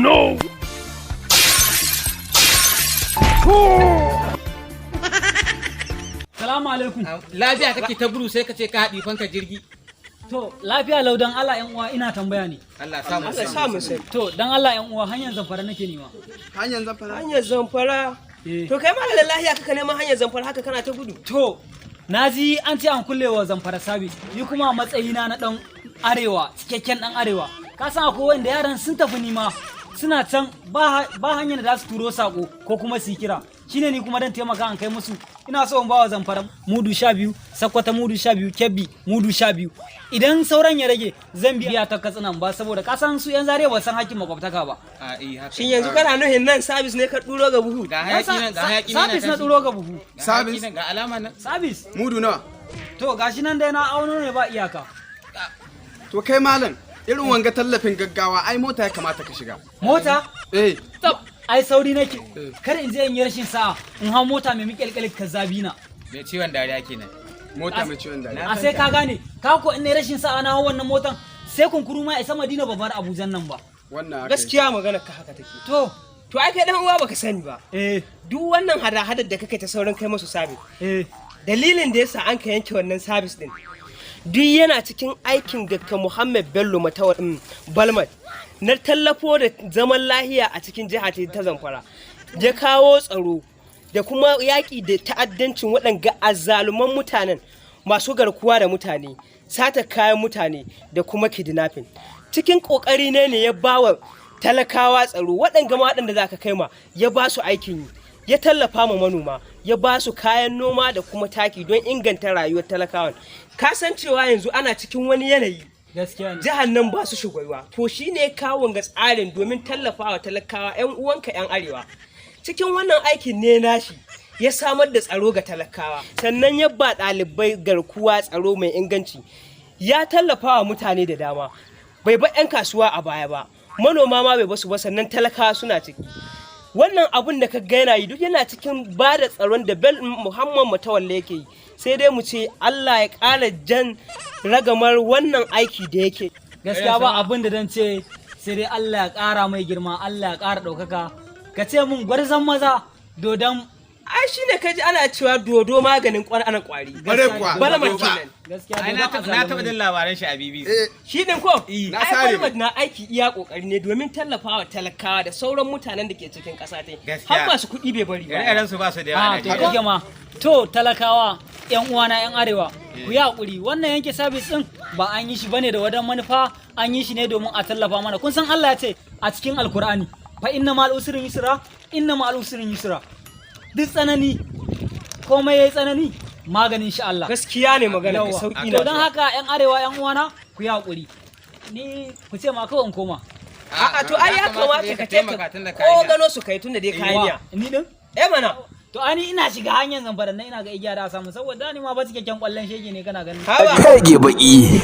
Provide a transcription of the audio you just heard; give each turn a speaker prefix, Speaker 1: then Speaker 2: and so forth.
Speaker 1: no!
Speaker 2: Salamu alaikum.
Speaker 3: Lafiya kake ta gudu sai ka ce ka haɗi fanka jirgi.
Speaker 2: To, lafiya lau dan Allah ƴan uwa ina tambaya ne.
Speaker 3: Allah samu
Speaker 4: sai.
Speaker 2: To, dan Allah ƴan uwa hanyar Zamfara nake nema.
Speaker 4: Hanyar Zamfara. To kai ma da lahiya kaka neman hanyar Zamfara haka kana ta gudu.
Speaker 2: To, na ji an ce an kulle wa Zamfara sabis. Ni kuma a matsayina na dan arewa, cikakken dan arewa. Ka san akwai wanda yaran sun tafi nima suna can ba hanyar da za su turo sako ko kuma su kira. Shine ni kuma dan taimaka an kai musu. Ina so in bawa Zamfara mudu 12, Sakkwata mudu 12, Kebbi mudu 12. Idan sauran ya rage zan biya ta Katsinan ba saboda ka san su yan zare ba san hakkin makwabtaka ba.
Speaker 4: Shin yanzu kana nuhin nan sabis ne ka duro ga buhu?
Speaker 3: Ga hayaki nan, ga hayaki nan.
Speaker 2: Sabis na duro ga buhu.
Speaker 3: Sabis ga alama nan.
Speaker 2: Sabis.
Speaker 5: Mudu nawa?
Speaker 2: To gashi nan dai na auno ne ba iyaka.
Speaker 5: To kai malam, irin wanga tallafin gaggawa ai mota ya kamata ka shiga.
Speaker 2: Mota?
Speaker 5: Tab.
Speaker 2: Ai sauri nake. Kar in je in yi rashin sa'a in hau mota mai miƙelƙelin kazzabina.
Speaker 3: Mai ciwon dariya kenan.
Speaker 5: Mota mai ciwon dariya.
Speaker 2: A sai ka gane, ka ko in ne rashin sa'a na hau wannan motan sai kunkuru ma isa Madina babbar Abuja nan ba.
Speaker 5: Wannan
Speaker 4: gaskiya magana ka haka take.
Speaker 2: To
Speaker 4: ai kai dan uwa baka sani ba. Duk wannan hada-hadar da kake ta sauran kai musu sabis. Dalilin da yasa an ka yanke wannan sabis din. Duk yana cikin aikin Dr. Muhammad Bello Balmat na tallafo da zaman lahiya a cikin jiha ta Zamfara. Ya kawo tsaro da kuma yaƙi da ta'addancin waɗanga azzaluman mutanen masu garkuwa da mutane, sata kayan mutane da kuma kidnapping. Cikin ƙoƙari ne ya ba wa talakawa tsaro waɗanga waɗanda za ka kai ma ya ba su aikin yi. Ya tallafa ma manoma, ya ba su kayan noma da kuma taki don inganta rayuwar talakawan. Ka san cewa yanzu ana cikin wani yanayi. Jihar nan ba su shugaba. To shi ne kawo ga tsarin domin tallafawa talakawa 'yan uwanka 'yan arewa. Cikin wannan aikin ne nashi ya samar da tsaro ga talakawa. Sannan ya ba ɗalibai garkuwa tsaro mai inganci. Ya tallafawa mutane da dama. Bai ba 'yan kasuwa a baya ba. Manoma ma bai basu ba sannan talakawa suna ciki. Wannan abun da ka gaina yi duk yana cikin ba da tsaron da Muhammad Matawalle yake yi. Sai dai mu ce Allah ya ƙara jan ragamar wannan aiki da yake.
Speaker 2: Gaskiya ba abin da dan ce sai dai Allah ya ƙara mai girma, Allah ya ƙara ɗaukaka. Ka ce mun gwarzon maza dodon.
Speaker 4: Ai shi ne ka ji ana cewa dodo maganin ƙwar'anan ƙwari. Balmat kenan.
Speaker 3: Ai na taɓa jin labaran shi a BBC.
Speaker 4: Shi ɗin ko? Ai Balmat na aiki iya ƙoƙari ne domin tallafawa talakawa da sauran mutanen da ke cikin ƙasa ta. Har masu kuɗi bai bari ba.
Speaker 3: Irin su ba su da yawa.
Speaker 2: To kake ma. To talakawa ƴan uwana ƴan arewa ku yi haƙuri wannan yanke sabis ɗin ba an yi shi bane da wadan manufa an yi shi ne domin a tallafa mana. Kun san Allah ya ce a cikin Alkur'ani fa inna ma'al usri yusra inna ma'al usri yusra. Duk tsanani komai yayi tsanani maganin shi Allah.
Speaker 4: Gaskiya ne magana da sauki na.
Speaker 2: To don haka ƴan arewa ƴan uwana ku yi haƙuri. Ni ku ce ma kawai in koma.
Speaker 4: A'a to ai ya kamata ka taimaka ko gano su kai tunda dai kayaniya.
Speaker 2: Ni din?
Speaker 4: Mana.
Speaker 2: To ani ina shiga hanyar Zamfara nan ina ga igiya da samu saboda ni ma ba cikakken kwallon shege ne kana ganin.
Speaker 1: Kage baki.